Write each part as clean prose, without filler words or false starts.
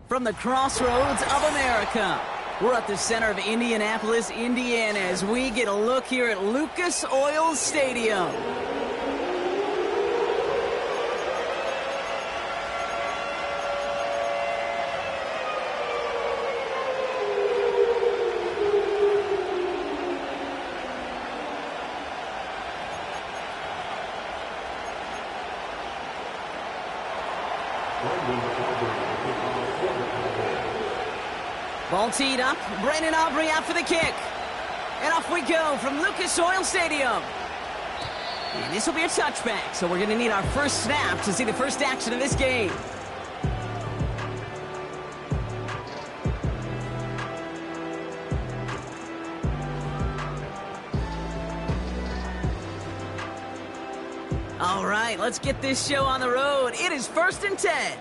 From the crossroads of America, we're at the center of Indianapolis, Indiana, as we get a look here at Lucas Oil Stadium. Ball teed up, Brandon Aubrey out for the kick. And off we go from Lucas Oil Stadium. And this will be a touchback, so we're going to need our first snap to see the first action of this game. All right, let's get this show on the road. It is 1st and 10.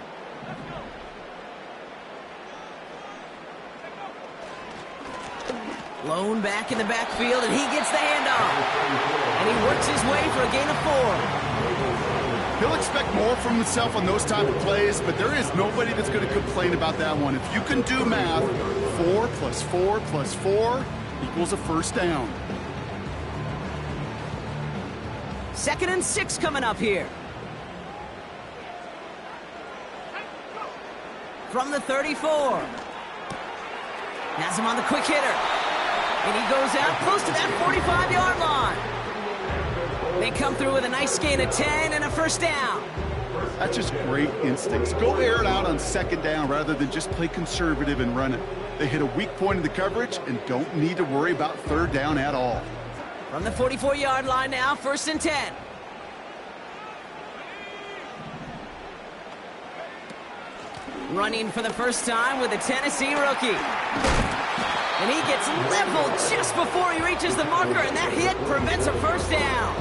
Lone back in the backfield, and he gets the handoff. And he works his way for a gain of 4. He'll expect more from himself on those type of plays, but there is nobody that's going to complain about that one. If you can do math, 4 plus 4 plus 4 equals a first down. 2nd and 6 coming up here. From the 34. Has him on the quick hitter. And he goes out close to that 45-yard line. They come through with a nice gain of 10 and a first down. That's just great instincts. Go air it out on 2nd down rather than just play conservative and run it. They hit a weak point in the coverage and don't need to worry about 3rd down at all. From the 44-yard line now, 1st and 10. Running for the first time with a Tennessee rookie. And he gets leveled just before he reaches the marker, and that hit prevents a first down.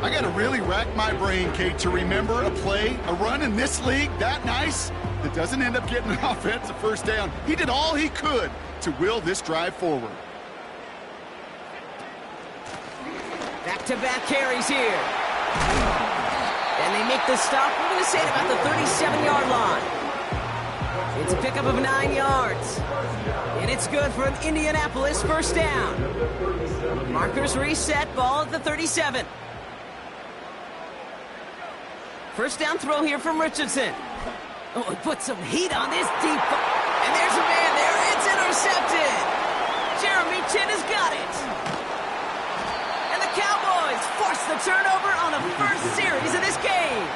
I got to really rack my brain, Kate, to remember a play, a run in this league that nice that doesn't end up getting an offensive first down. He did all he could to will this drive forward. Back-to-back carries here. And they make the stop, we're going to say, at about the 37-yard line. It's a pickup of 9 yards. And it's good for an Indianapolis first down. Markers reset, ball at the 37. First down throw here from Richardson. Oh, he put some heat on this deep. And there's a man there. It's intercepted. Jeremy Chin has got it. And the Cowboys force the turnover on the first series of this game.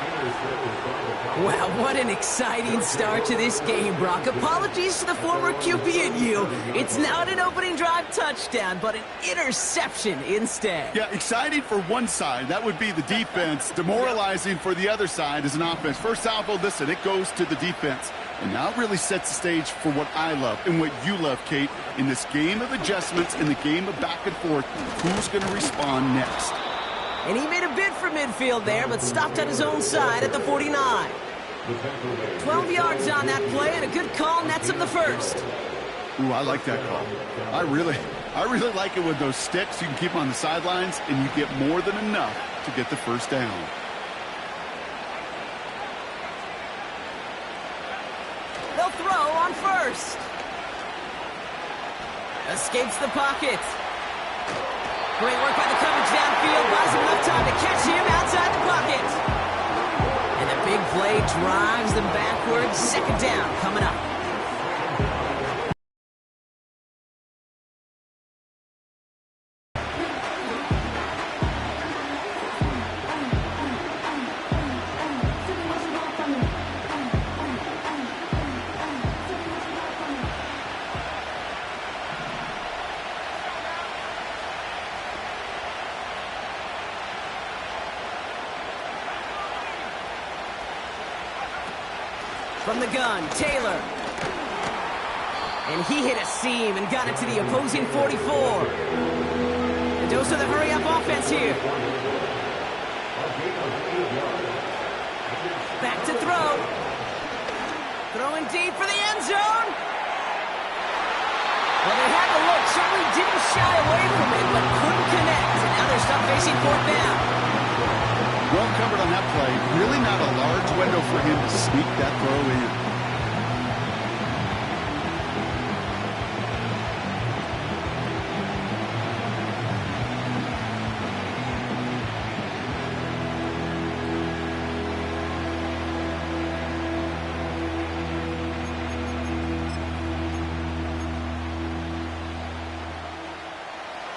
Wow, what an exciting start to this game, Brock. Apologies to the former QB and you. It's not an opening drive touchdown, but an interception instead. Yeah, exciting for one side. That would be the defense. Demoralizing for the other side as an offense. First salvo, listen, it goes to the defense. And now it really sets the stage for what I love and what you love, Kate, in this game of adjustments, in the game of back and forth. Who's going to respond next? And he made a bid for midfield there, but stopped at his own side at the 49. 12 yards on that play, and a good call nets him the first. Ooh, I like that call. I really like it with those sticks. You can keep them on the sidelines, and you get more than enough to get the first down. They'll throw on first. Escapes the pocket. Great work by the coverage downfield. Buys him enough time to catch him outside the pocket. And the big play drives them backwards. 2nd down coming up. From the gun, Taylor. And he hit a seam and got it to the opposing 44. A dose of the hurry-up offense here. Back to throw. Throwing deep for the end zone. Well, they had the look, certainly didn't shy away from it, but couldn't connect. And now they're stuck facing fourth down. Well covered on that play. Really not a large window for him to sneak that throw in.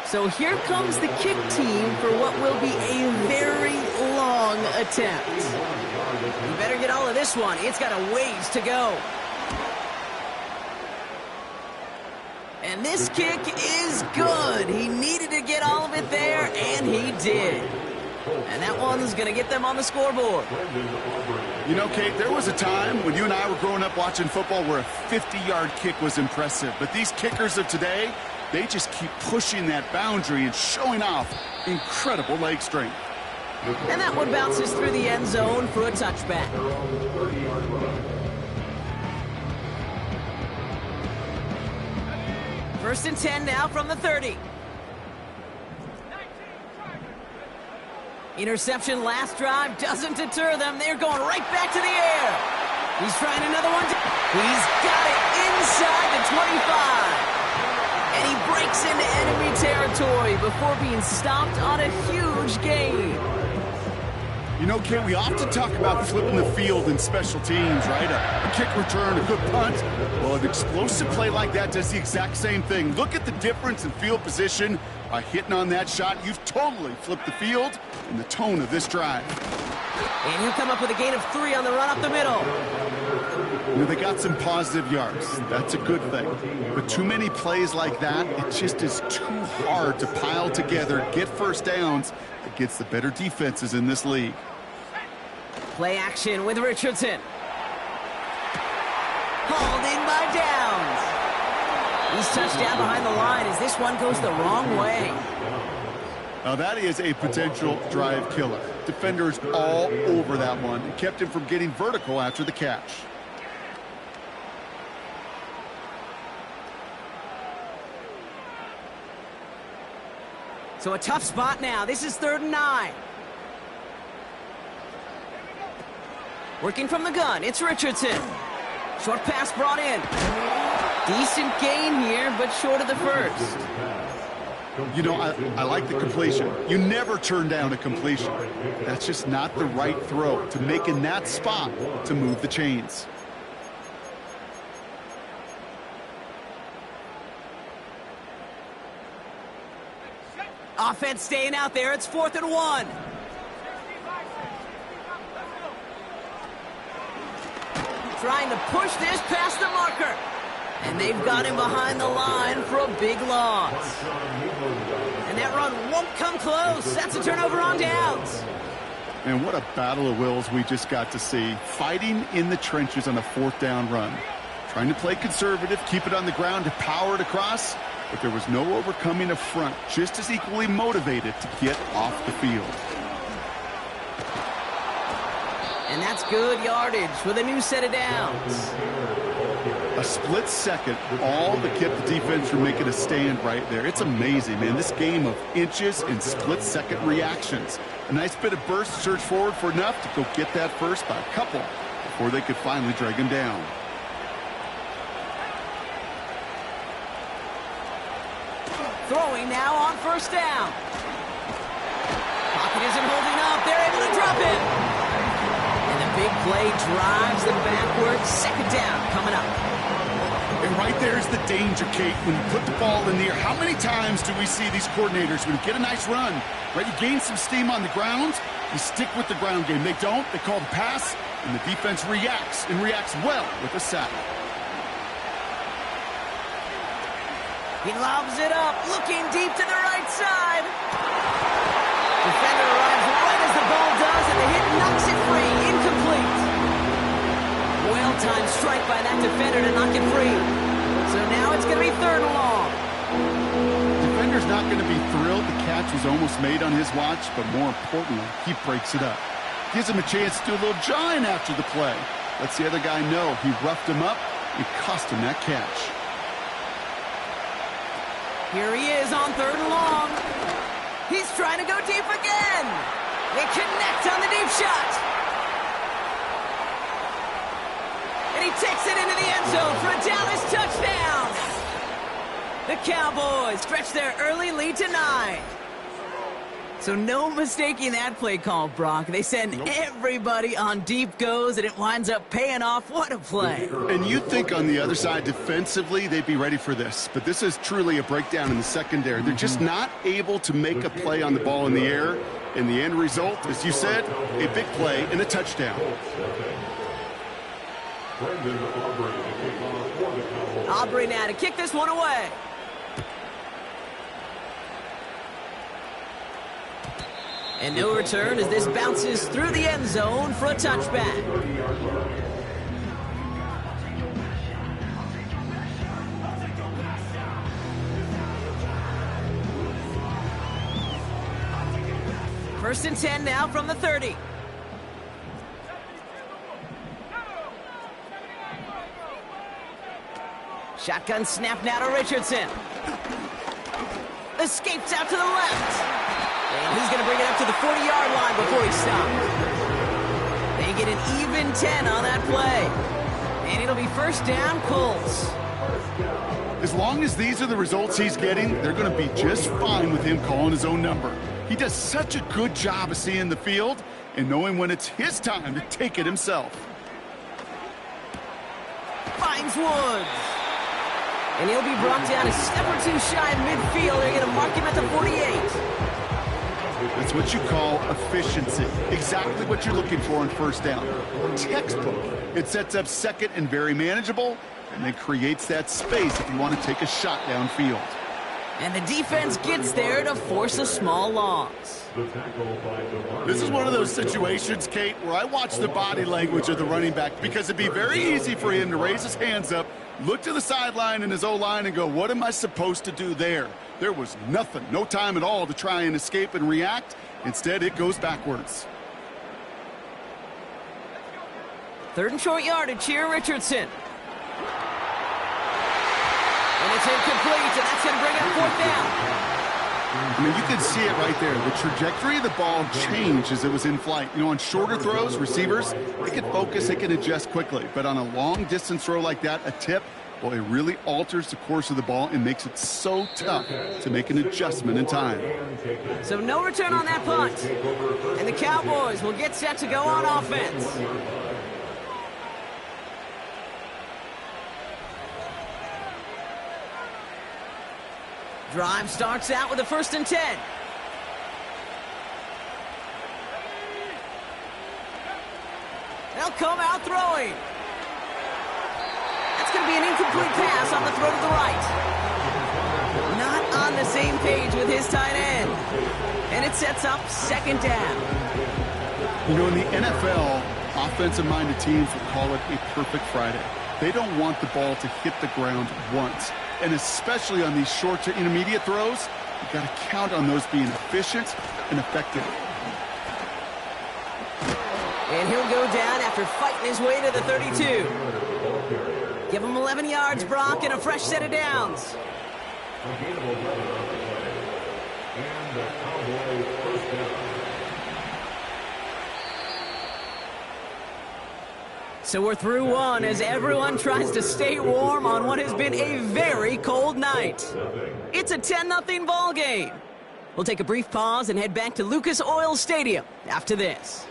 So here comes the kick team for what will be a very long attempt. You better get all of this one. It's got a ways to go. And this kick is good. He needed to get all of it there, and he did. And that one's going to get them on the scoreboard. You know, Kate, there was a time when you and I were growing up watching football where a 50-yard kick was impressive. But these kickers of today, they just keep pushing that boundary and showing off incredible leg strength. And that one bounces through the end zone for a touchback. First and 10 now from the 30. Interception last drive doesn't deter them. They're going right back to the air. He's trying another one. He's got it inside the 25. And he breaks into enemy territory before being stopped on a huge gain. You know, Kate, we often talk about flipping the field in special teams, right? A kick return, a good punt. Well, an explosive play like that does the exact same thing. Look at the difference in field position. By hitting on that shot, you've totally flipped the field and the tone of this drive. And he'll come up with a gain of 3 on the run up the middle. You know, they got some positive yards. That's a good thing. But too many plays like that, it just is too hard to pile together, get first downs against the better defenses in this league. Play action with Richardson. Hauled in by Downs. He's touched down behind the line as this one goes the wrong way. Now that is a potential drive killer. Defenders all over that one. It kept him from getting vertical after the catch. So a tough spot now. This is 3rd and 9. Working from the gun, it's Richardson. Short pass brought in. Decent gain here, but short of the first. You know, I like the completion. You never turn down a completion. That's just not the right throw to make in that spot to move the chains. Offense staying out there. It's 4th and 1. Trying to push this past the marker. And they've got him behind the line for a big loss. And that run won't come close. That's a turnover on downs. And what a battle of wills we just got to see. Fighting in the trenches on a 4th down run. Trying to play conservative, keep it on the ground to power it across. But there was no overcoming a front, just as equally motivated to get off the field. And that's good yardage with a new set of downs. A split second, all that kept the defense from making a stand right there. It's amazing, man. This game of inches and split-second reactions. A nice bit of burst, surge forward for enough to go get that first by a couple before they could finally drag him down. Throwing now on 1st down. Pocket isn't holding up. They're able to drop it. And the big play drives them backwards. 2nd down coming up. And right there's the danger, Kate, when you put the ball in the air. How many times do we see these coordinators, when you get a nice run, right, you gain some steam on the ground, you stick with the ground game. They don't, they call the pass, and the defense reacts, and reacts well with a sack. He lobs it up, looking deep to the right side. Defender arrives right as the ball does, and the hit knocks it free. Incomplete. Well Well-timed strike by that defender to knock it free. So now it's going to be 3rd and long. Defender's not going to be thrilled the catch was almost made on his watch, but more importantly, he breaks it up. Gives him a chance to do a little jawing after the play. Lets the other guy know he roughed him up and cost him that catch. Here he is on 3rd and long. He's trying to go deep again. They connect on the deep shot. And he takes it into the end zone for a Dallas touchdown. The Cowboys stretch their early lead to 9. So no mistaking that play call, Brock. They send everybody on deep goes, and it winds up paying off. What a play. And you'd think on the other side defensively they'd be ready for this. But this is truly a breakdown in the secondary. They're just not able to make a play on the ball in the air. And the end result, as you said, a big play and a touchdown. Aubrey now to kick this one away. And no return as this bounces through the end zone for a touchback. First and 10 now from the 30. Shotgun snap now to Richardson. Escapes out to the left. And he's going to bring it up to the 40-yard line before he stops. They get an even 10 on that play. And it'll be first down, Colts. As long as these are the results he's getting, they're going to be just fine with him calling his own number. He does such a good job of seeing the field and knowing when it's his time to take it himself. Finds Woods. And he'll be brought down a step or two shy of midfield. They're going to mark him at the 48. That's what you call efficiency. Exactly what you're looking for on first down. Textbook. It sets up second and very manageable, and then creates that space if you want to take a shot downfield. And the defense gets there to force a small loss. This is one of those situations, Kate, where I watch the body language of the running back because it'd be very easy for him to raise his hands up, look to the sideline in his O-line and go, what am I supposed to do there? There was nothing, no time at all to try and escape and react. Instead, it goes backwards. 3rd and short yardage here, Richardson. And it's incomplete, and that's going to bring up 4th down. I mean, you can see it right there. The trajectory of the ball changed as it was in flight. You know, on shorter throws, receivers, they can focus, they can adjust quickly. But on a long-distance throw like that, a tip, well, it really alters the course of the ball and makes it so tough to make an adjustment in time. So no return on that punt. And the Cowboys will get set to go on offense. Drive starts out with a 1st and 10. They'll come out throwing. That's going to be an incomplete pass on the throw to the right. Not on the same page with his tight end. And it sets up 2nd down. You know, in the NFL, offensive-minded teams would call it a perfect Friday. They don't want the ball to hit the ground once. And especially on these short to intermediate throws, you've got to count on those being efficient and effective. And he'll go down after fighting his way to the 32. Give him 11 yards, Brock, and a fresh set of downs. So we're through one as everyone tries to stay warm on what has been a very cold night. It's a 10-0 ball game. We'll take a brief pause and head back to Lucas Oil Stadium after this.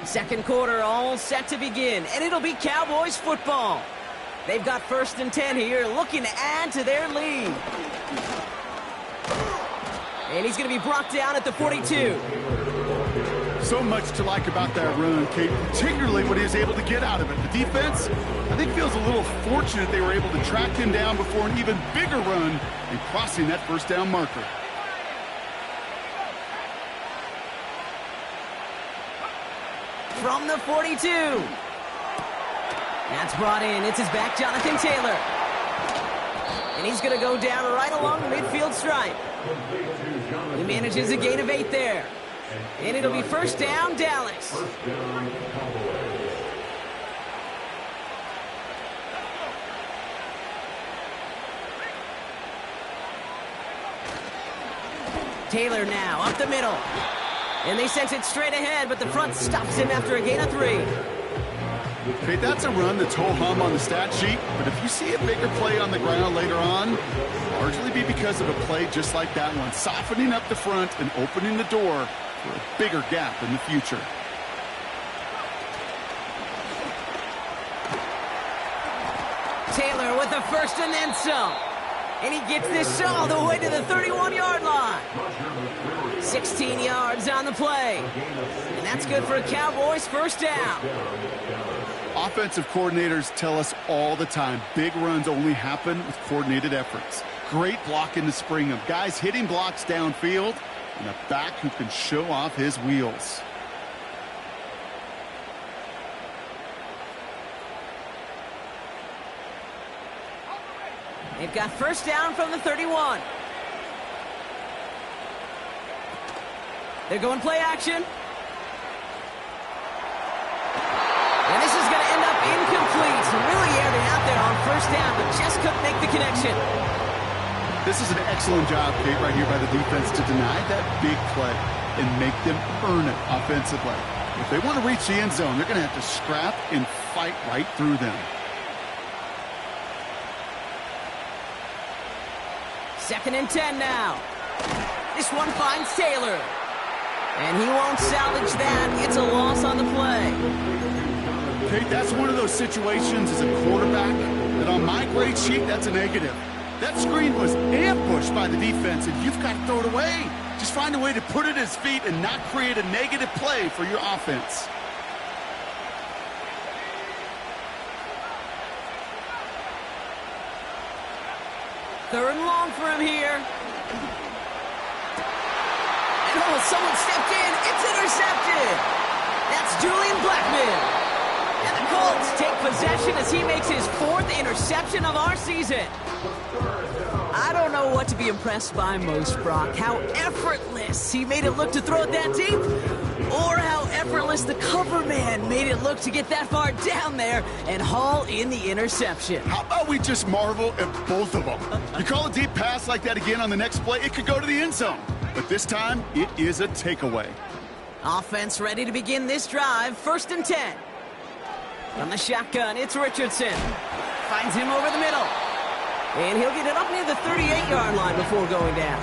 Second quarter all set to begin, and it'll be Cowboys football. They've got 1st and 10 here, looking to add to their lead. And he's going to be brought down at the 42. So much to like about that run, Kate, particularly what he was able to get out of it. The defense, I think, feels a little fortunate they were able to track him down before an even bigger run and crossing that 1st down marker. from the 42. That's brought in. It's his back, Jonathan Taylor. And he's going to go down right along the midfield stripe. He manages a gain of 8 there. And it'll be first down, Dallas. Taylor now up the middle. And they sent it straight ahead, but the front stops him after a gain of 3. Okay, that's a run that's ho-hum on the stat sheet, but if you see a bigger play on the ground later on, largely be because of a play just like that one, softening up the front and opening the door for a bigger gap in the future. Taylor with the first and then some. And he gets this all the way to the 31-yard line. 16 yards on the play. And that's good for a Cowboys first down. Offensive coordinators tell us all the time, big runs only happen with coordinated efforts. Great blocking to spring them. Guys hitting blocks downfield, and a back who can show off his wheels. They've got first down from the 31. They're going play action. And this is going to end up incomplete. Really aired it out there on first down, but just couldn't make the connection. This is an excellent job, Kate, right here by the defense to deny that big play and make them earn it offensively. If they want to reach the end zone, they're going to have to scrap and fight right through them. Second and 10 now. This one finds Taylor. And he won't salvage that. It's a loss on the play. Kate, that's one of those situations as a quarterback that on my grade sheet, that's a negative. That screen was ambushed by the defense, and you've got to throw it away. Just find a way to put it at his feet and not create a negative play for your offense. Third and long for him here. And oh, someone stepped in. It's intercepted. That's Julian Blackman. And the Colts take possession as he makes his 4th interception of our season. I don't know what to be impressed by most, Brock. How effortless he made it look to throw it that deep, or how effortless the cover man made it look to get that far down there and haul in the interception. How about we just marvel at both of them? You call a deep pass like that again on the next play, it could go to the end zone. But this time, it is a takeaway. Offense ready to begin this drive. First and 10. From the shotgun, it's Richardson. Finds him over the middle. And he'll get it up near the 38-yard line before going down.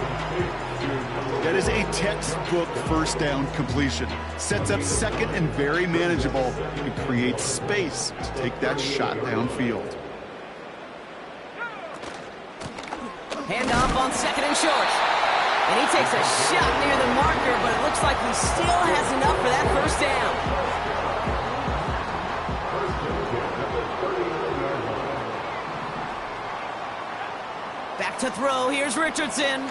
That is a textbook first down completion. Sets up second and very manageable and creates space to take that shot downfield. Handoff on second and short. And he takes a shot near the marker, but it looks like he still has enough for that first down. Back to throw. Here's Richardson.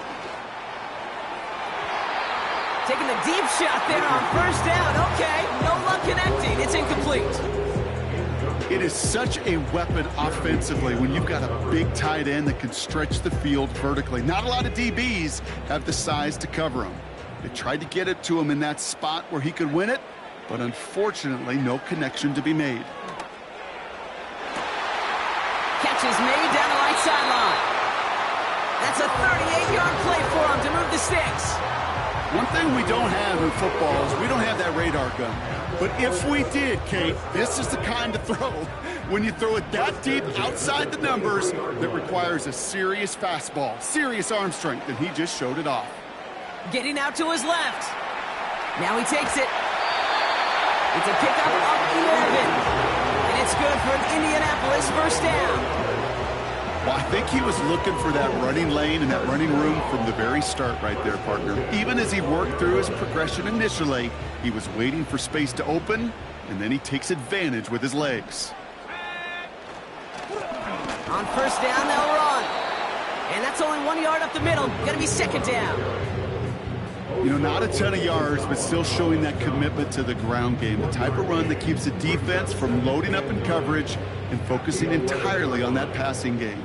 Taking the deep shot there on first down. Okay, no luck connecting. It's incomplete. It is such a weapon offensively when you've got a big tight end that can stretch the field vertically. Not a lot of DBs have the size to cover him. They tried to get it to him in that spot where he could win it, but unfortunately, no connection to be made. Catch is made down the right sideline. That's a 38-yard play for him to move the sticks. One thing we don't have in football is we don't have that radar gun. But if we did, Kate, this is the kind of throw when you throw it that deep outside the numbers that requires a serious fastball, serious arm strength, and he just showed it off. Getting out to his left. Now he takes it. It's a pickup of 11. And it's good for an Indianapolis first down. Well, I think he was looking for that running lane and that running room from the very start right there, partner. Even as he worked through his progression initially, he was waiting for space to open, and then he takes advantage with his legs. On first down, they'll run. And that's only 1 yard up the middle. Gonna be second down. You know, not a ton of yards, but still showing that commitment to the ground game. The type of run that keeps the defense from loading up in coverage and focusing entirely on that passing game.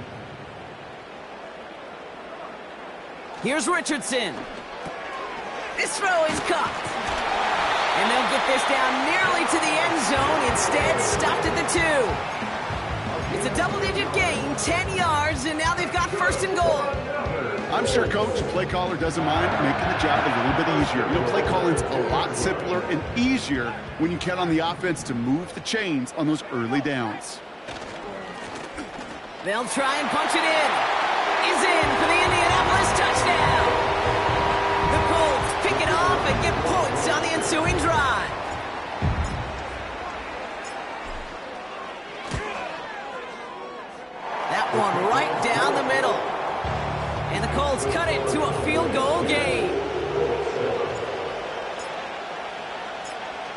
Here's Richardson. This throw is caught. And they'll get this down nearly to the end zone. Instead, stopped at the 2. It's a double-digit gain, 10 yards, and now they've got first and goal. I'm sure Coach, play caller, doesn't mind making the job a little bit easier. You know, play calling's a lot simpler and easier when you count on the offense to move the chains on those early downs. They'll try and punch it in. Is in for the Indianapolis touchdown. The Colts pick it off and get points on the ensuing drive. That one right down the middle. And the Colts cut it to a field goal game.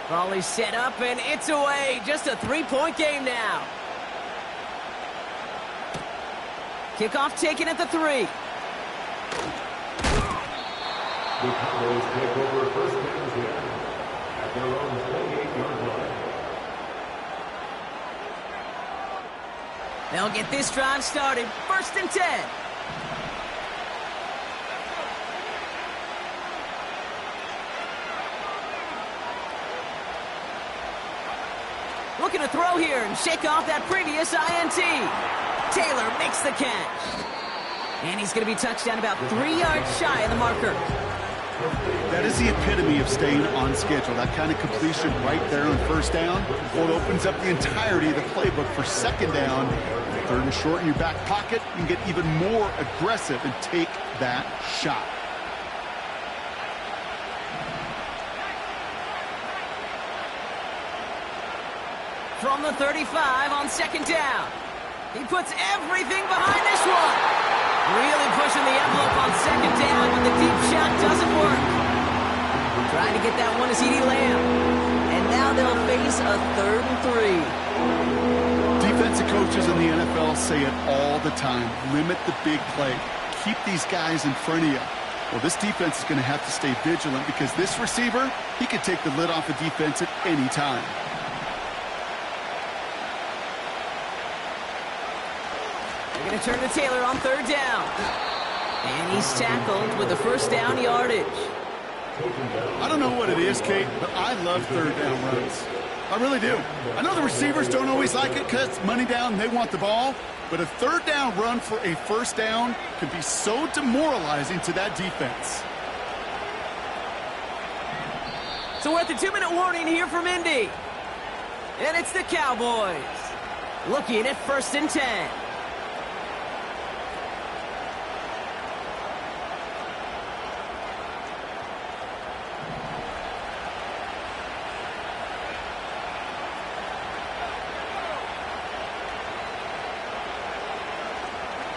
Crawley set up and it's away. Just a 3-point game now. Kickoff taken at the 3. The Cowboys take over first downs here at their own 28-yard line. They'll get this drive started. First and 10. Looking to throw here and shake off that previous INT. Taylor makes the catch. And he's going to be touchdown about 3 yards shy of the marker. That is the epitome of staying on schedule. That kind of completion right there on first down. Well, it opens up the entirety of the playbook for second down. Third and short in your back pocket. You can get even more aggressive and take that shot. From the 35 on second down. He puts everything behind this one. Really pushing the envelope on second down, but the deep shot doesn't work. Trying to get that one to CeeDee Lamb. And now they'll face a 3rd and 3. Defensive coaches in the NFL say it all the time. Limit the big play. Keep these guys in front of you. Well, this defense is going to have to stay vigilant because this receiver, he could take the lid off the defense at any time. They're going to turn to Taylor on 3rd down. And he's tackled with the first down yardage. I don't know what it is, Kate, but I love 3rd down runs. I really do. I know the receivers don't always like it because it's money down and they want the ball, but a 3rd down run for a first down could be so demoralizing to that defense. So we're at the 2-minute warning here from Indy. And it's the Cowboys looking at 1st and 10.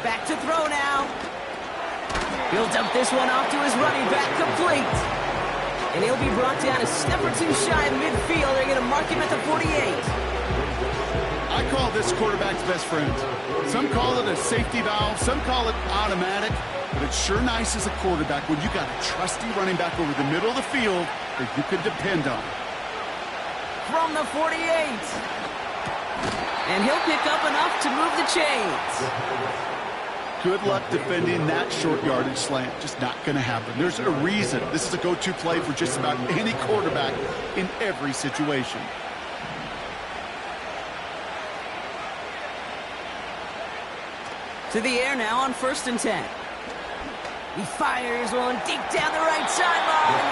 Back to throw now. He'll dump this one off to his running back, complete. And he'll be brought down a step or two shy of midfield. They're going to mark him at the 48. I call this quarterback's best friend. Some call it a safety valve, some call it automatic, but it's sure nice as a quarterback when you got a trusty running back over the middle of the field that you can depend on. From the 48. And he'll pick up enough to move the chains. Good luck defending that short yardage slant. Just not going to happen. There's a reason. This is a go-to play for just about any quarterback in every situation. To the air now on 1st and 10. He fires one deep down the right sideline.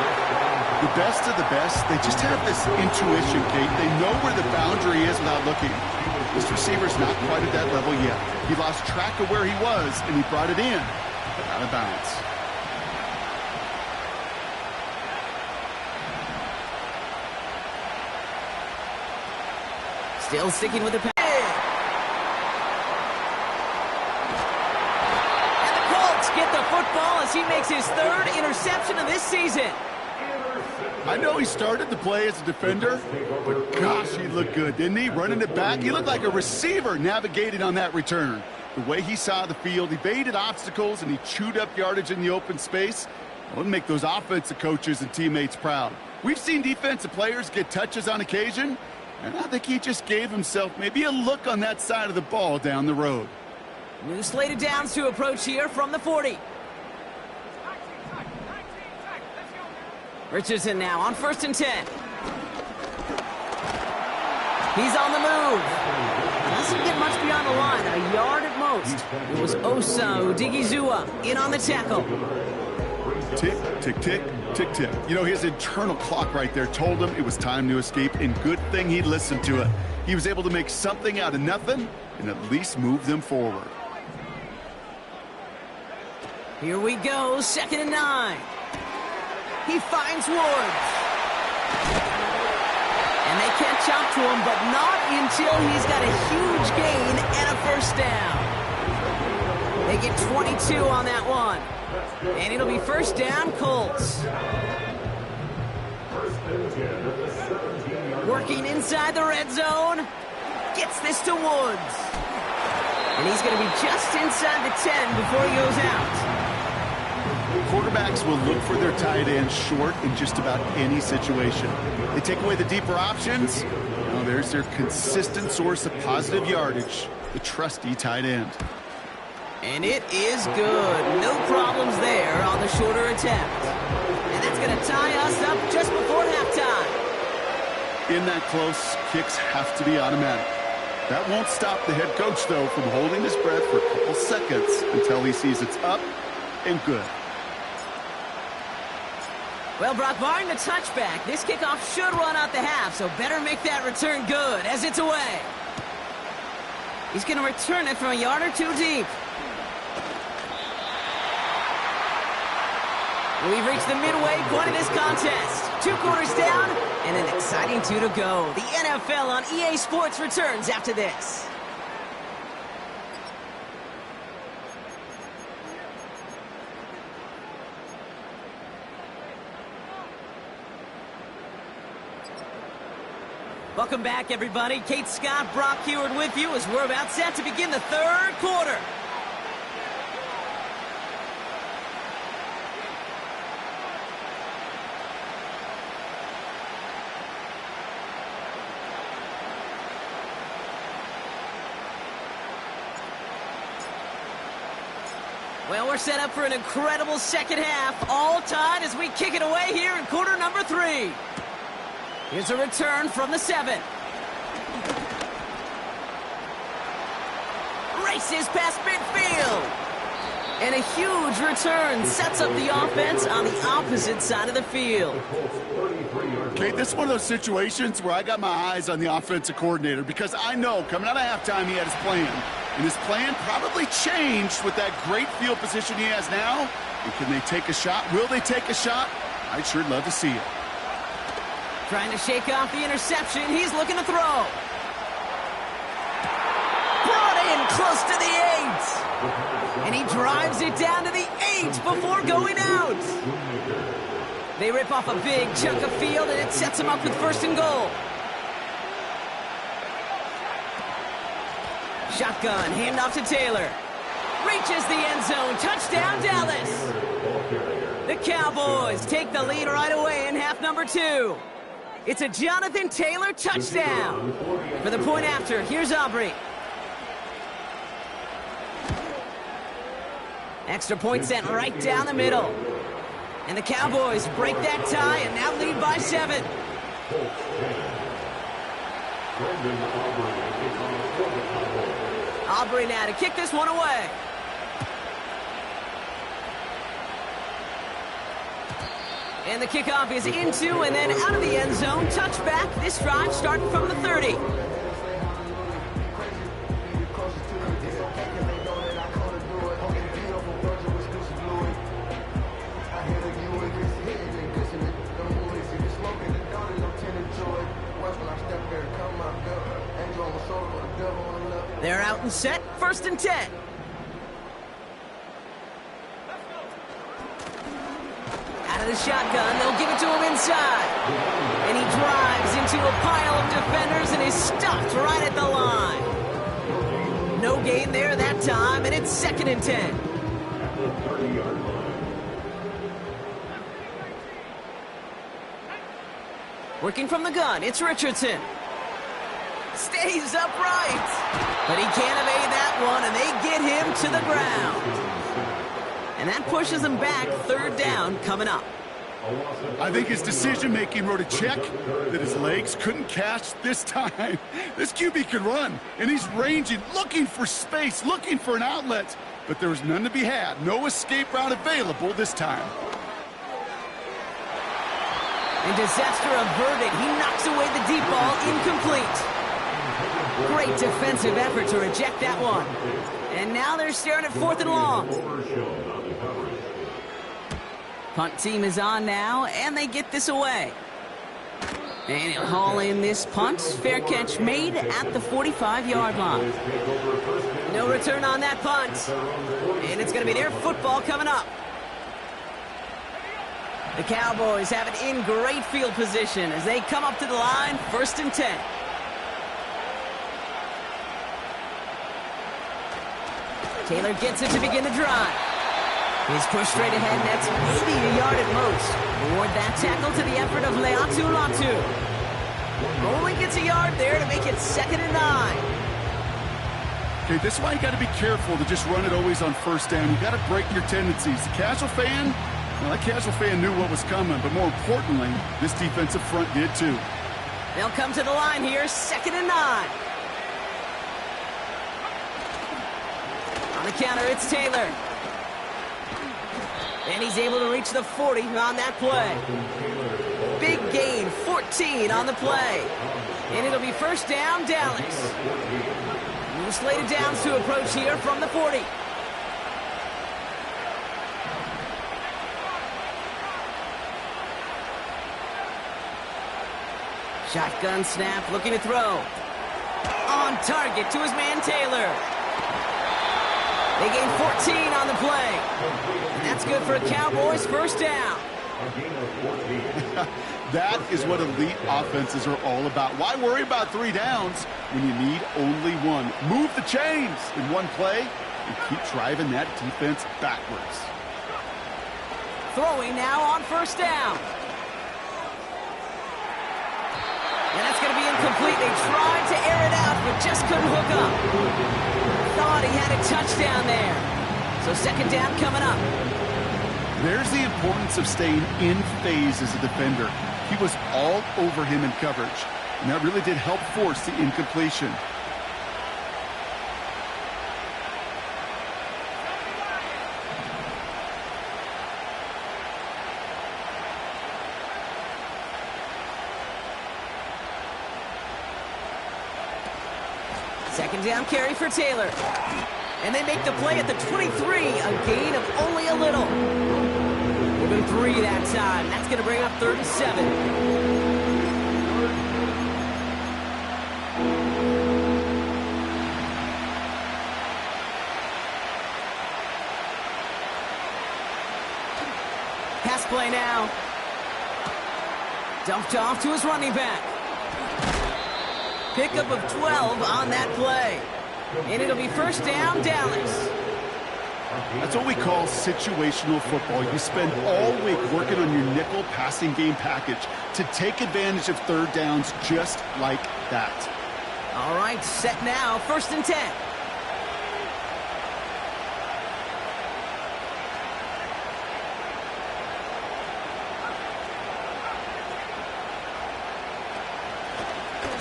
The best of the best, they just have this intuition, Kate. They know where the boundary is without looking. This receiver's not quite at that level yet. He lost track of where he was, and he brought it in, but out of bounds. Still sticking with the pass. And the Colts get the football as he makes his 3rd interception of this season. I know he started the play as a defender, but gosh, he looked good, didn't he? Running it back, he looked like a receiver navigating on that return. The way he saw the field, he baited obstacles, and he chewed up yardage in the open space. Well, make those offensive coaches and teammates proud. We've seen defensive players get touches on occasion, and I think he just gave himself maybe a look on that side of the ball down the road. New slated downs to approach here from the 40. Richardson now on 1st and 10. He's on the move. Doesn't get much beyond the line, a yard at most. It was Osa Odigizua in on the tackle. Tick, tick, tick, tick, tick. You know, his internal clock right there told him it was time to escape, and good thing he listened to it. He was able to make something out of nothing and at least move them forward. Here we go, 2nd and 9. He finds Woods. And they catch up to him, but not until he's got a huge gain and a 1st down. They get 22 on that one. And it'll be 1st down, Colts. Working inside the red zone. Gets this to Woods. And he's going to be just inside the 10 before he goes out. Quarterbacks will look for their tight end short in just about any situation. They take away the deeper options. Well, there's their consistent source of positive yardage, the trusty tight end. And it is good. No problems there on the shorter attempt. And that's going to tie us up just before halftime. In that close, kicks have to be automatic. That won't stop the head coach, though, from holding his breath for a couple seconds until he sees it's up and good. Well, Brock, barring the touchback, this kickoff should run out the half, so better make that return good as it's away. He's going to return it from a yard or two deep. We've reached the midway point of this contest. 2 quarters down and an exciting 2 to go. The NFL on EA Sports returns after this. Welcome back, everybody. Kate Scott, Brock Heward with you as we're about set to begin the 3rd quarter. Well, we're set up for an incredible 2nd half, all tied as we kick it away here in quarter number 3. Here's a return from the 7. Races past midfield. And a huge return sets up the offense on the opposite side of the field. Okay, this is one of those situations where I got my eyes on the offensive coordinator because I know coming out of halftime he had his plan. And his plan probably changed with that great field position he has now. And can they take a shot? Will they take a shot? I'd sure love to see it. Trying to shake off the interception. He's looking to throw. Brought in close to the 8. And he drives it down to the 8 before going out. They rip off a big chunk of field, and it sets him up with 1st and goal. Shotgun, handoff to Taylor. Reaches the end zone. Touchdown, Dallas. The Cowboys take the lead right away in half number 2. It's a Jonathan Taylor touchdown. For the point after, here's Aubrey. Extra point sent right down the middle. And the Cowboys break that tie and now lead by 7. Aubrey now to kick this one away. And the kickoff is into and then out of the end zone. Touchback. This drive starting from the 30. They're out and set. 1st and 10. Out of the shotgun, they'll give it to him inside. And he drives into a pile of defenders and is stopped right at the line. No gain there that time, and it's 2nd and 10. Working from the gun, it's Richardson. Stays upright. But he can't evade that one, and they get him to the ground. And that pushes him back. Third down coming up. I think his decision-making wrote a check that his legs couldn't catch this time. This QB can run, and he's ranging, looking for space, looking for an outlet. But there was none to be had. No escape route available this time. And disaster averted. He knocks away the deep ball, incomplete. Great defensive effort to reject that one. And now they're staring at 4th and long. Punt team is on now, and they get this away. And he'll haul in this punt. Fair catch made at the 45-yard line. No return on that punt. And it's going to be their football coming up. The Cowboys have it in great field position as they come up to the line, 1st and 10. Taylor gets it to begin the drive. He's pushed straight ahead, and that's maybe a yard at most. Reward that tackle to the effort of Leatu Latu. Only gets a yard there to make it 2nd and 9. Okay, this is why you got to be careful to just run it always on 1st down. You got to break your tendencies. The casual fan, well, that casual fan knew what was coming, but more importantly, this defensive front did too. They'll come to the line here, 2nd and 9. On the counter, it's Taylor. And he's able to reach the 40 on that play. Big gain, 14 on the play. And it'll be 1st down, Dallas. New slated downs to approach here from the 40. Shotgun snap, looking to throw. On target to his man, Taylor. They gain 14 on the play. And that's good for a Cowboys 1st down. That is what elite offenses are all about. Why worry about 3 downs when you need only one? Move the chains in one play and keep driving that defense backwards. Throwing now on 1st down. And that's going to be incomplete. They tried to air it out, but just couldn't hook up. Thought he had a touchdown there. So 2nd down coming up. There's the importance of staying in phase as a defender. He was all over him in coverage, and that really did help force the incompletion. Second down carry for Taylor. And they make the play at the 23, a gain of only a little. Moving 3 that time. That's going to bring up 3rd and 7. Pass play now. Dumped off to his running back. Pickup of 12 on that play. And it'll be 1st down, Dallas. That's what we call situational football. You spend all week working on your nickel passing game package to take advantage of 3rd downs just like that. All right, set now, 1st and 10.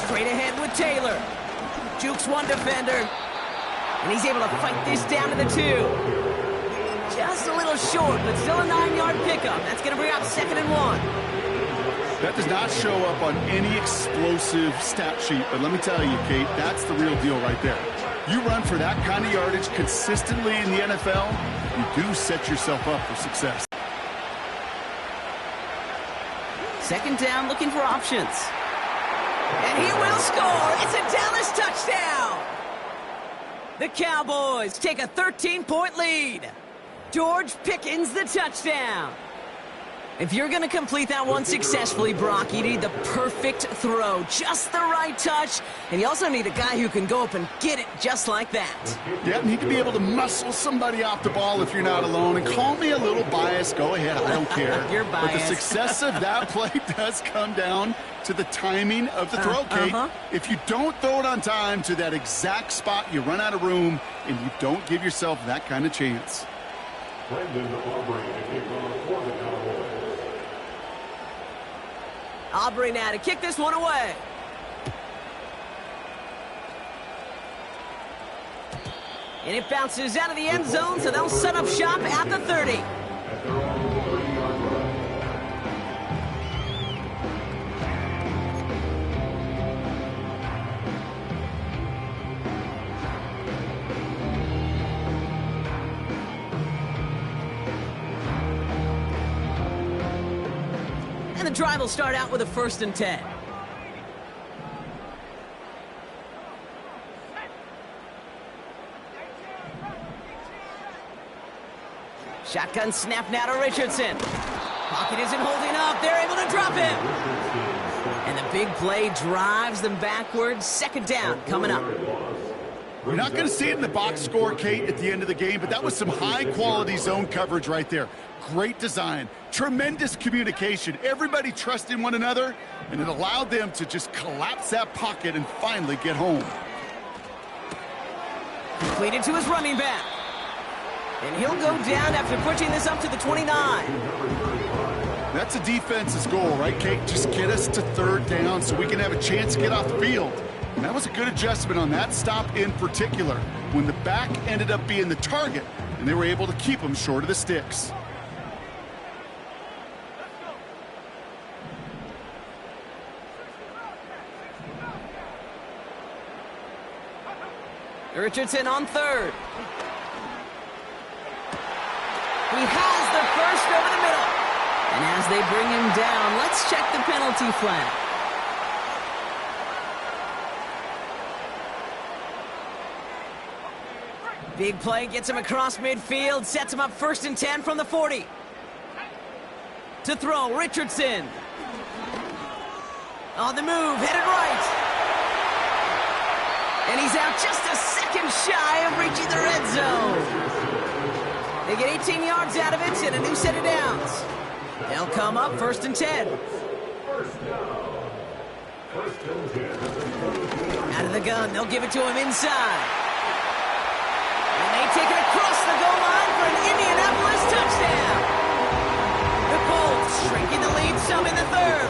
Straight ahead with Taylor. Jukes one defender. And he's able to fight this down to the 2. Just a little short, but still a 9-yard pickup. That's going to bring up 2nd and 1. That does not show up on any explosive stat sheet, but let me tell you, Kate, that's the real deal right there. You run for that kind of yardage consistently in the NFL, you do set yourself up for success. 2nd down, looking for options. And he will score. It's a Dallas touchdown. The Cowboys take a 13-point lead. George Pickens the touchdown. If you're going to complete that one successfully, Brock, you need the perfect throw, just the right touch, and you also need a guy who can go up and get it just like that. Yeah, need to be able to muscle somebody off the ball if you're not alone, and call me a little biased. Go ahead, I don't care. You're biased. But the success of that play does come down to the timing of the throw, Kate. If you don't throw it on time to that exact spot, you run out of room, and you don't give yourself that kind of chance. Aubrey now to kick this one away. And it bounces out of the end zone, so they'll set up shop at the 30. And the drive will start out with a 1st and 10. Shotgun snap now to Richardson. Pocket isn't holding up. They're able to drop him. And the big play drives them backwards. 2nd down coming up. You're not going to see it in the box score, Kate, at the end of the game, but that was some high-quality zone coverage right there. Great design, tremendous communication. Everybody trusting one another, and it allowed them to just collapse that pocket and finally get home. Completed to his running back. And he'll go down after pushing this up to the 29. That's a defense's goal, right, Kate? Just get us to 3rd down so we can have a chance to get off the field. And that was a good adjustment on that stop in particular, when the back ended up being the target, and they were able to keep him short of the sticks. Richardson on 3rd. He has the 1st over the middle. And as they bring him down, let's check the penalty flag. Big play gets him across midfield, sets him up 1st and 10 from the 40. To throw, Richardson. On the move, headed right. And he's out just a second shy of reaching the red zone. They get 18 yards out of it and a new set of downs. They'll come up 1st and 10. Out of the gun, they'll give it to him inside. And they take it across the goal line for an Indianapolis touchdown. The Colts shrinking the lead some in the 3rd.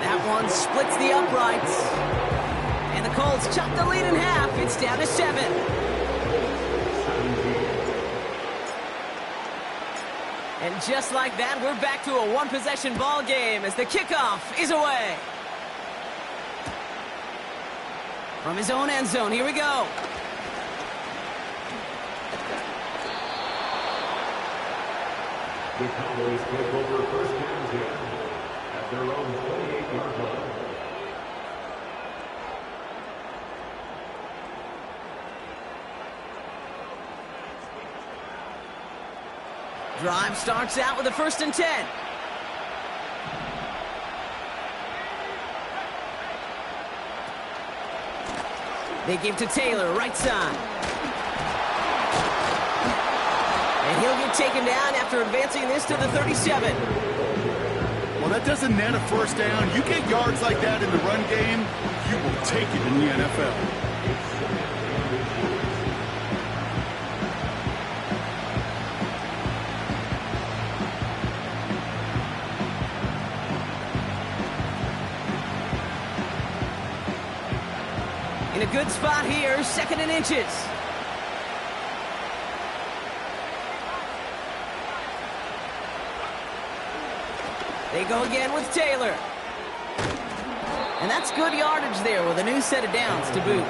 That one splits the uprights. And the Colts chop the lead in half. It's down to 7. And just like that, we're back to a one-possession ball game as the kickoff is away. From his own end zone, here we go. The Cowboys take over 1st and 10 at their own 28-yard line. Drive starts out with a 1st and 10. They give to Taylor, right side. And he'll get taken down after advancing this to the 37. Well, that doesn't net a 1st down. You get yards like that in the run game, you will take it in the NFL. In a good spot here, 2nd and inches. They go again with Taylor. And that's good yardage there with a new set of downs to boot.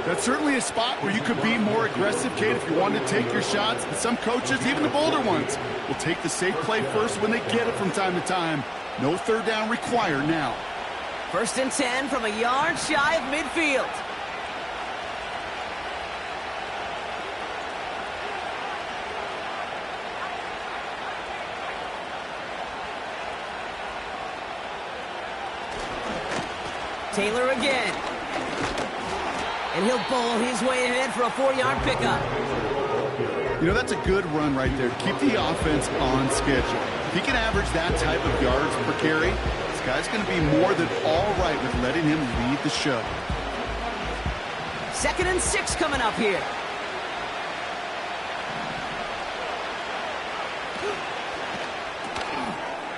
That's certainly a spot where you could be more aggressive, Kate, if you want to take your shots. And some coaches, even the bolder ones, will take the safe play first when they get it from time to time. No 3rd down required now. 1st and 10 from a yard shy of midfield. Taylor again. And he'll bowl his way ahead for a 4-yard pickup. You know, that's a good run right there. Keep the offense on schedule. If he can average that type of yards per carry, this guy's going to be more than all right with letting him lead the show. 2nd and 6 coming up here.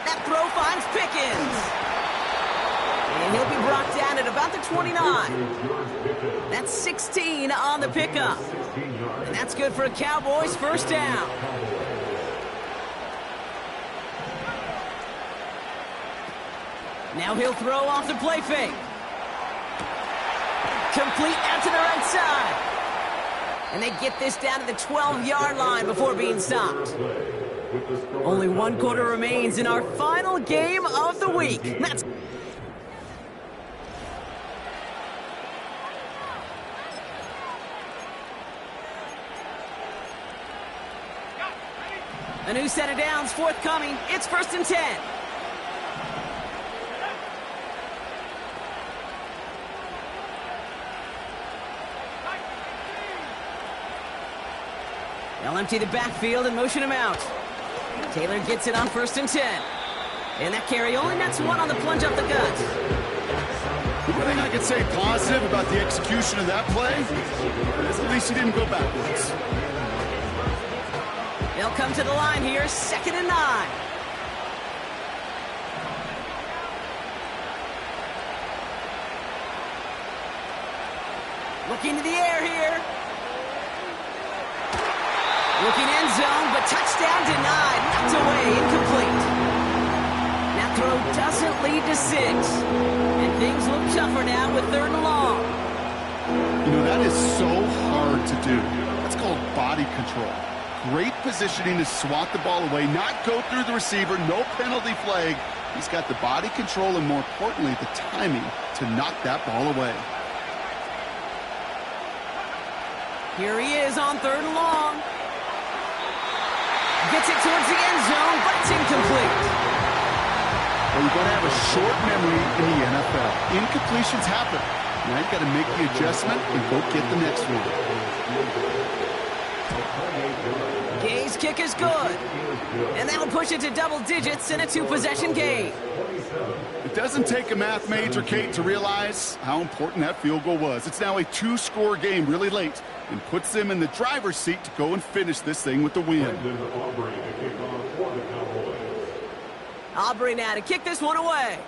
That throw finds Pickens. And he'll be brought down at about the 29. That's 16 on the pickup. And that's good for a Cowboys first down. Now he'll throw off the play fake. Complete out to the right side. And they get this down to the 12-yard line before being stopped. Only 1 quarter remains in our final game of the week. That's a new set of downs forthcoming. It's 1st and 10. They'll empty the backfield and motion him out. Taylor gets it on 1st and 10. And that carry only nets 1 on the plunge up the gut. One thing I can say positive about the execution of that play is at least he didn't go backwards. They'll come to the line here, 2nd and 9. Looking to the air here. Looking end zone, but touchdown denied. Knocked away, incomplete. That throw doesn't lead to 6. And things look tougher now with 3rd and long. You know, that is so hard to do. That's called body control. Great positioning to swat the ball away, not go through the receiver, no penalty flag. He's got the body control and, more importantly, the timing to knock that ball away. Here he is on 3rd and long. Gets it towards the end zone, but it's incomplete. Well, you're going to have a short memory in the NFL. Incompletions happen. Now you've got to make the adjustment and go get the next one. Gay's kick is good. And that'll push it to double digits in a 2-possession game. It doesn't take a math major, Kate, to realize how important that field goal was. It's now a 2-score game really late and puts them in the driver's seat to go and finish this thing with the win. Aubrey now to kick this one away.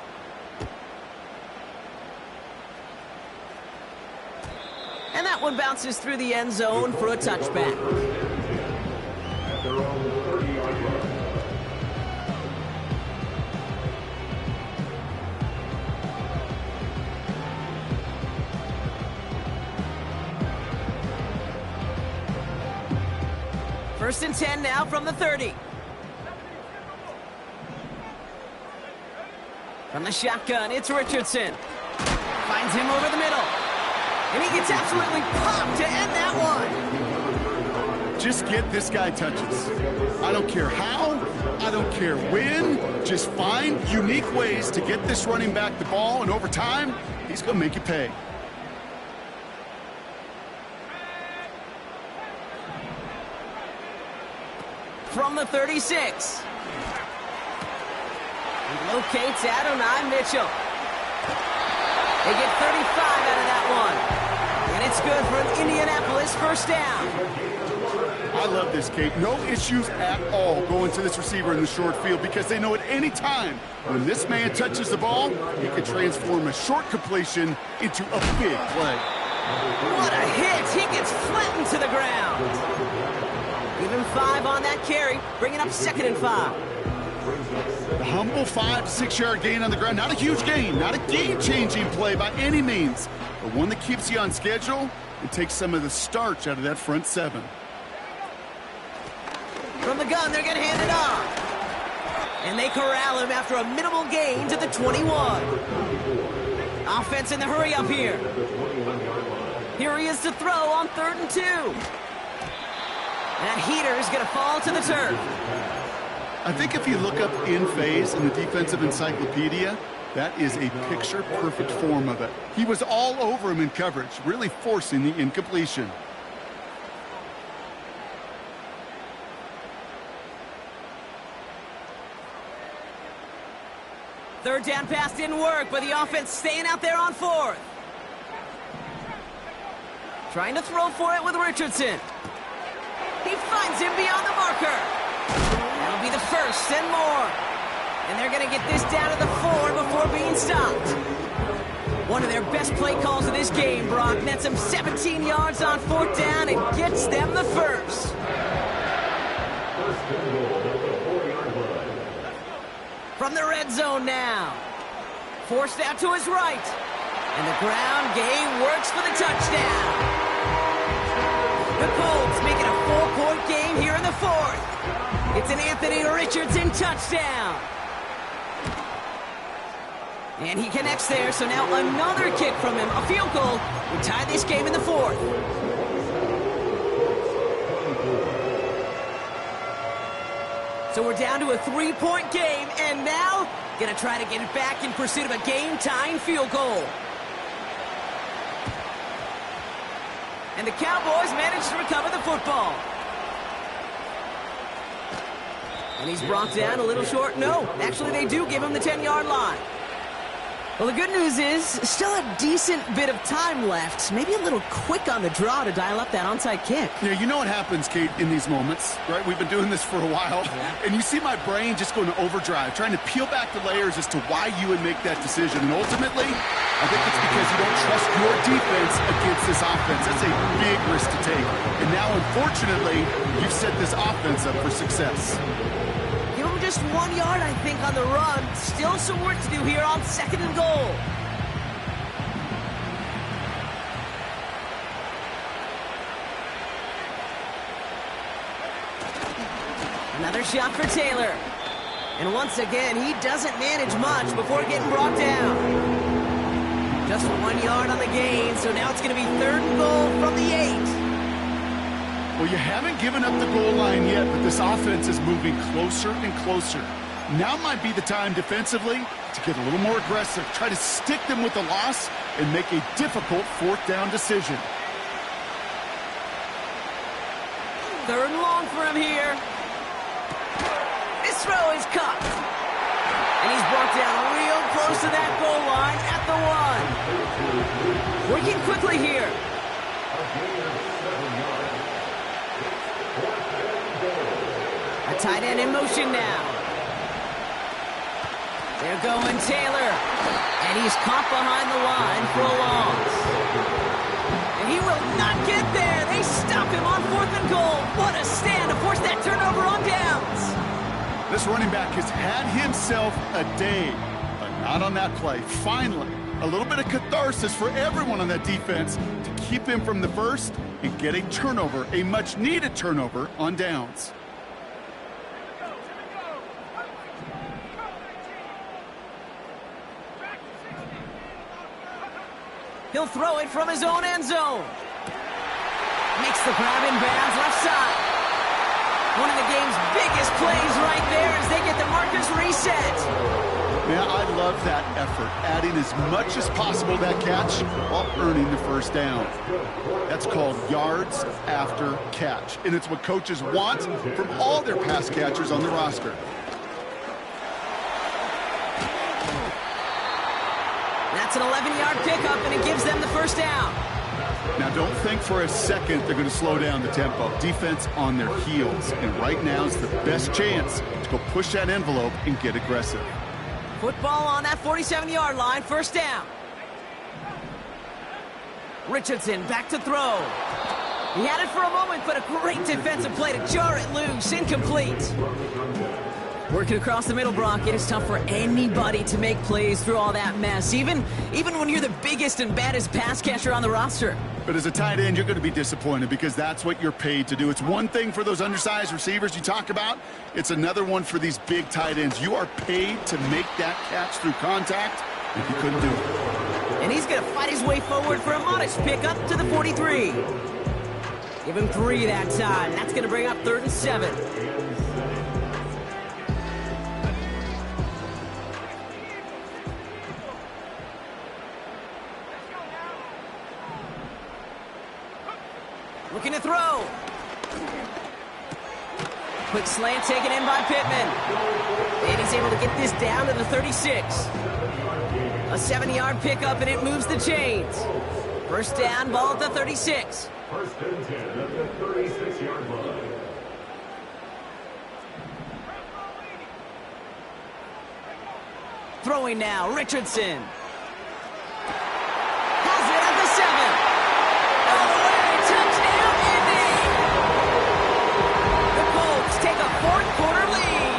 And that one bounces through the end zone for a touchback. At their own 30-yard line. First and 10 now from the 30. From the shotgun, it's Richardson. Finds him over the middle. And he gets absolutely popped to end that one. Just get this guy touches. I don't care how, I don't care when. Just find unique ways to get this running back the ball, and over time, he's going to make you pay. From the 36. He locates Adonai Mitchell. They get 35 out of that one. And it's good for an Indianapolis first down. I love this, Kate. No issues at all going to this receiver in the short field because they know at any time when this man touches the ball, he can transform a short completion into a big play. What a hit! He gets flattened to the ground. Give him 5 on that carry, bringing up 2nd and 5. The humble 5 to 6 yard gain on the ground. Not a huge gain, not a game-changing play by any means, but one that keeps you on schedule and takes some of the starch out of that front 7. From the gun, they're going to hand it off. And they corral him after a minimal gain to the 21. Offense in the hurry up here. Here he is to throw on 3rd and 2. That heater is going to fall to the turf. I think if you look up in phase in the defensive encyclopedia, That is a picture-perfect form of it. He was all over him in coverage, really forcing the incompletion. Third down pass didn't work, but the offense staying out there on fourth. Trying to throw for it with Richardson. He finds him beyond the marker. That'll be the first and more. And they're going to get this down to the 4 before being stopped. One of their best play calls of this game, Brock. Nets them 17 yards on fourth down and gets them the first. From the red zone now. Forced out to his right. And the ground game works for the touchdown. The Colts make it a 4-point game here in the fourth. It's an Anthony Richardson touchdown. And he connects there, so now another kick from him. A field goal would tie this game in the fourth. So we're down to a 3-point game, and now going to try to get it back in pursuit of a game-tying field goal. And the Cowboys manage to recover the football. And he's brought down a little short. No, actually they do give him the 10-yard line. Well, the good news is still a decent bit of time left. Maybe a little quick on the draw to dial up that onside kick. Yeah, you know what happens, Kate, in these moments, right? We've been doing this for a while, and you see my brain just going to overdrive, trying to peel back the layers as to why you would make that decision. And ultimately, I think it's because you don't trust your defense against this offense. That's a big risk to take. And now, unfortunately, you've set this offense up for success. Just 1 yard, I think, on the run. Still some work to do here on 2nd and goal. Another shot for Taylor. And once again, he doesn't manage much before getting brought down. Just 1 yard on the gain, so now it's going to be 3rd and goal from the 8. Well, you haven't given up the goal line yet, but this offense is moving closer and closer. Now might be the time defensively to get a little more aggressive, try to stick them with the loss, and make a difficult 4th down decision. 3rd and long for him here. His throw is caught. And he's brought down real close to that goal line at the 1. Working quickly here. A tight end in motion now. They're going Taylor. And he's caught behind the line for a loss. And he will not get there. They stop him on 4th and goal. What a stand to force that turnover on downs. This running back has had himself a day, but not on that play. Finally, a little bit of catharsis for everyone on that defense to keep him from the first and get a turnover, a much-needed turnover on downs. He'll throw it from his own end zone. Makes the grab in bounds left side. One of the game's biggest plays right there as they get the markers reset. Yeah, I love that effort, adding as much as possible to that catch while earning the 1st down. That's called yards after catch, and it's what coaches want from all their pass catchers on the roster. That's an 11-yard pickup, and it gives them the 1st down. Now, don't think for a second they're going to slow down the tempo. Defense on their heels, and right now is the best chance to go push that envelope and get aggressive. Football on that 47-yard line, 1st down. Richardson back to throw. He had it for a moment, but a great defensive play to jar it loose. Incomplete. Working across the middle, Brock, it is tough for anybody to make plays through all that mess, even when you're the biggest and baddest pass catcher on the roster. But as a tight end, you're going to be disappointed because that's what you're paid to do. It's one thing for those undersized receivers you talk about. It's another one for these big tight ends. You are paid to make that catch through contact, and you couldn't do it. And he's going to fight his way forward for a modest pickup to the 43. Give him 3 that time. That's going to bring up 3rd and 7. Looking to throw. Quick slant taken in by Pittman. And he's able to get this down to the 36. A 7-yard pickup, and it moves the chains. First down, ball at the 36. First and 10 at the 36-yard line. Throwing now, Richardson. Has it at the 7. All the way, touchdown, Indy! The Colts take a fourth-quarter lead.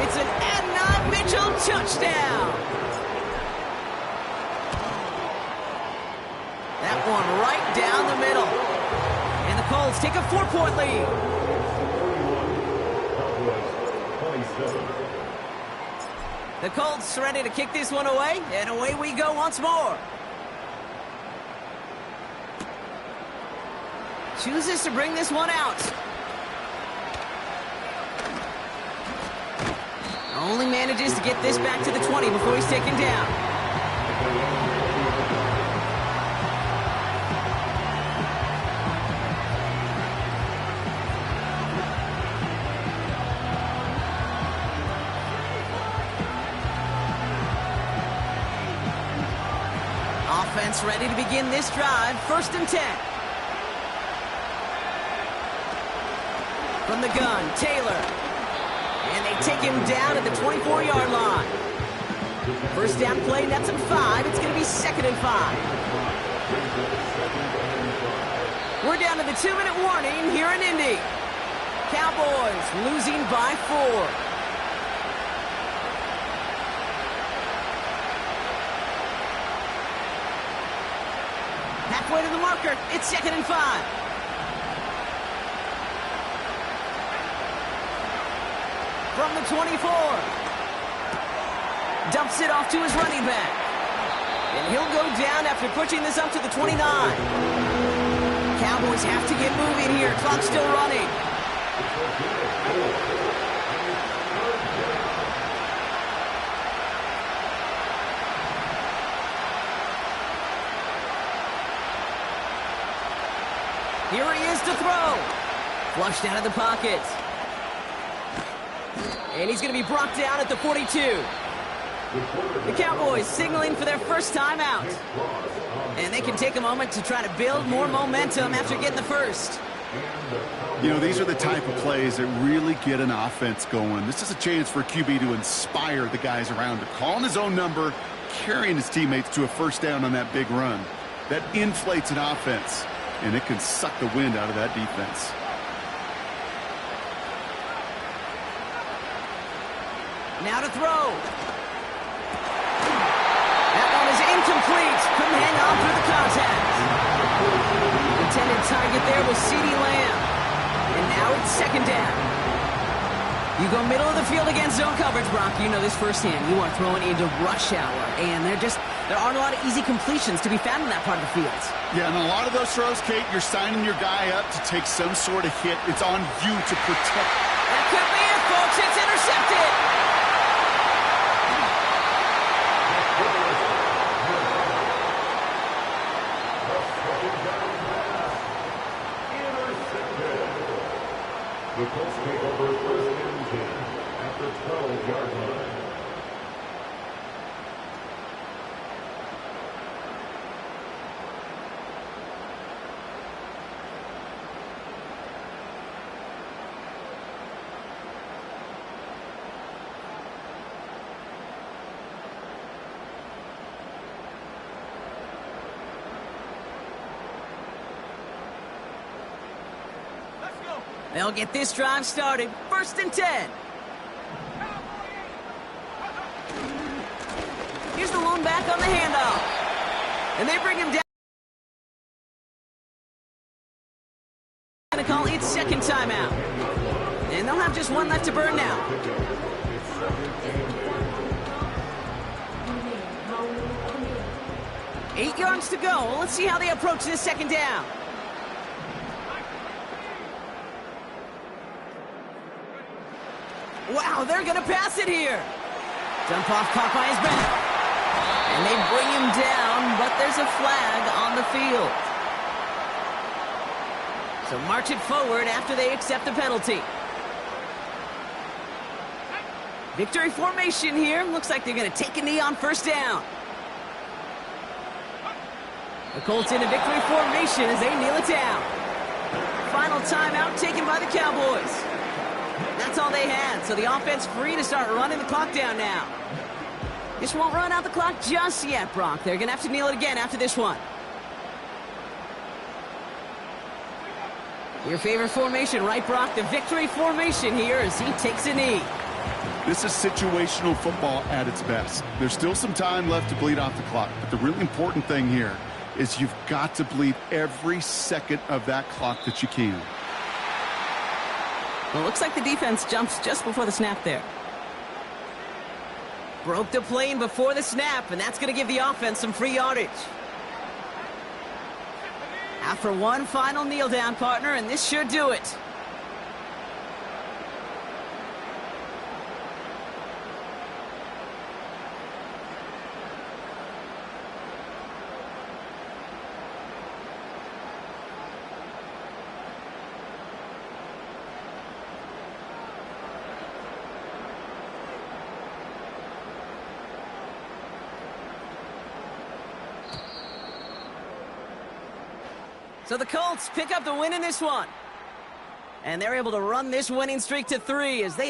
It's an Adnan Mitchell touchdown. That one right down the middle. And the Colts take a 4-point lead. 27. The Colts ready to kick this one away, and away we go once more. Chooses to bring this one out. Only manages to get this back to the 20 before he's taken down. Offense ready to begin this drive. First and 10. From the gun, Taylor. And they take him down at the 24-yard line. First down play, nets him 5. It's going to be 2nd and 5. We're down to the 2-minute warning here in Indy. Cowboys losing by 4. Halfway to the marker, it's 2nd and 5. From the 24. Dumps it off to his running back. And he'll go down after pushing this up to the 29. Cowboys have to get moving here. Clock's still running. Here he is to throw. Flushed out of the pocket. And he's going to be brought down at the 42. The Cowboys signaling for their first time out. And they can take a moment to try to build more momentum after getting the first. You know, these are the type of plays that really get an offense going. This is a chance for a QB to inspire the guys around him, calling his own number, carrying his teammates to a first down on that big run. That inflates an offense, and it can suck the wind out of that defense. Now to throw. That one is incomplete. Couldn't hang on through the contact. The intended target there was CeeDee Lamb. And now it's 2nd down. You go middle of the field against zone coverage, Brock. You know this firsthand. You are throwing into rush hour. And there aren't a lot of easy completions to be found in that part of the field. Yeah, and a lot of those throws, Kate, you're signing your guy up to take some sort of hit. It's on you to protect. That could be it, folks. It's intercepted. The Colts take over first and 10 at the 12-yard line. They'll get this drive started. First and 10. Here's the lone back on the handoff. And they bring him down. Going to call it 2nd timeout. And they'll have just one left to burn now. Eight yards to go. Let's see how they approach this 2nd down. Wow, they're going to pass it here. Jump off caught by his back. And they bring him down, but there's a flag on the field. So march it forward after they accept the penalty. Victory formation here. Looks like they're going to take a knee on first down. The Colts in a victory formation as they kneel it down. Final timeout taken by the Cowboys. That's all they had, so the offense free to start running the clock down now. This won't run out the clock just yet, Brock. They're going to have to kneel it again after this one. Your favorite formation, right, Brock? The victory formation here as he takes a knee. This is situational football at its best. There's still some time left to bleed off the clock, but the really important thing here is you've got to bleed every second of that clock that you can. Well, it looks like the defense jumps just before the snap there. Broke the plane before the snap, and that's going to give the offense some free yardage. After one final kneel down, partner, and this should do it. So the Colts pick up the win in this one. And they're able to run this winning streak to 3 as they have